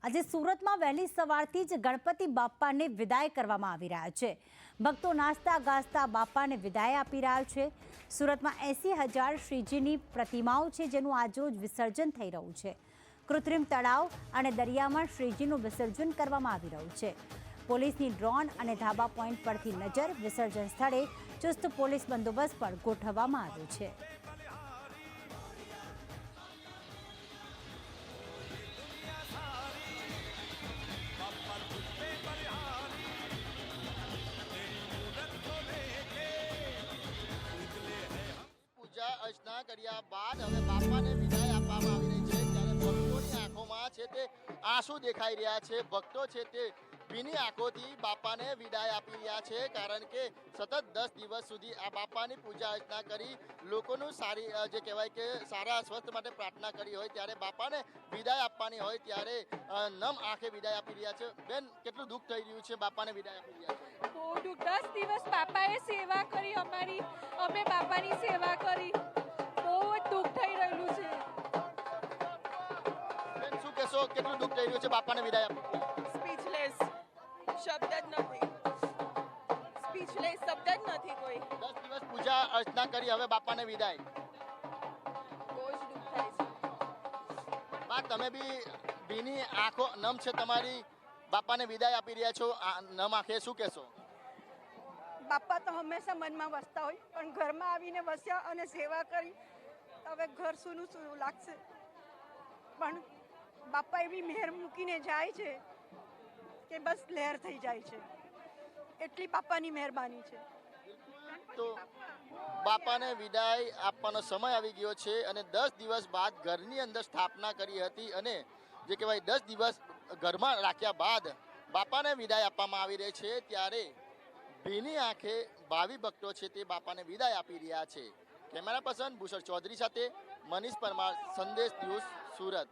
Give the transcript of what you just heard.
આજે સુરતમાં વહેલી સવારથી જ ગણપતિ બાપ્પાને વિદાય કરવામાં આવી રહ્યા છે। ભક્તો નાસ્તા ગાસ્તા બાપ્પાને વિદાય આપી રહ્યા છે। સુરતમાં 80,000 શ્રીજીની પ્રતિમાઓ છે, જેનું આજરોજ વિસર્જન થઈ રહ્યું છે। કૃત્રિમ તળાવ અને દરિયામાં શ્રીજીનું વિસર્જન કરવામાં આવી રહ્યું છે। પોલીસની ડ્રોન અને ધાબા પોઈન્ટ પરથી નજર, વિસર્જન સ્થળે ચુસ્ત પોલીસ બંદોબસ્ત પણ ગોઠવવામાં આવ્યો છે। પૂજા અર્ચના કર્યા બાદ હવે બાપાને વિદાય આપવામાં આવી રહી છે, ત્યારે ભક્તોની આંખોમાં છે તે આંસુ દેખાઈ રહ્યા છે। ભક્તો છે તે ભીની આંખોથી બાપાને વિદાય આપી રહ્યા છે, કારણ કે સતત 10 દિવસ સુધી આ બાપાની પૂજા અર્ચના કરી લોકોનું સારી જે કહેવાય કે સારા સ્વસ્થ માટે પ્રાર્થના કરી હોય, ત્યારે બાપાને વિદાય આપવાની હોય ત્યારે નમ આંખે વિદાય આપી રહ્યા છે। બેન, કેટલું દુઃખ થઈ રહ્યું છે બાપાને વિદાય આપી રહ્યા છે? બહુ દુઃખ। 10 દિવસ બાપાએ સેવા કરી અમારી, અમે બાપાની સેવા કરી, બહુ જ દુઃખ થઈ રહ્યું છે। બેન, શું કહેશો, કેટલું દુઃખ થઈ રહ્યું છે બાપાને વિદાય આપી? સ્પીચલેસ, શબ્દ જ નથી, સ્પીચલેસ શબ્દ જ નથી કોઈ। 10 દિવસ પૂજા અર્ચના કરી, હવે બાપાને વિદાય, બહુ જ દુઃખ થાય છે। બા તમે બી ભીની આંખો નમ છે તમારી, બાપાને વિદાય આપી રહ્યા છો નમ આંખે, શું કહેશો? બાપા તો હંમેશા મનમાં વસતા હોય, પણ ઘરમાં આવીને વસ્યા અને સેવા કરી, હવે ઘર સૂનું સૂનું લાગશે। પણ બાપા એવી મહેર મૂકીને જાય છે કે બસ લહેર થઈ જાય છે, એટલી બાપાની મહેરબાની છે। તો બાપાને વિદાય આપવાનો સમય આવી ગયો છે, અને 10 દિવસ બાદ ઘરની અંદર સ્થાપના કરી હતી, અને જે કહેવાય 10 દિવસ ઘરમાં રાખ્યા બાદ બાપાને વિદાય આપવામાં આવી રહી છે, ત્યારે ભીની આંખે ભાવિ ભક્તો છે તે બાપાને વિદાય આપી રહ્યા છે। કેમેરા પર્સન ભૂષણ ચૌધરી સાથે મનીષ પરમાર, સંદેશ ન્યૂઝ, સુરત।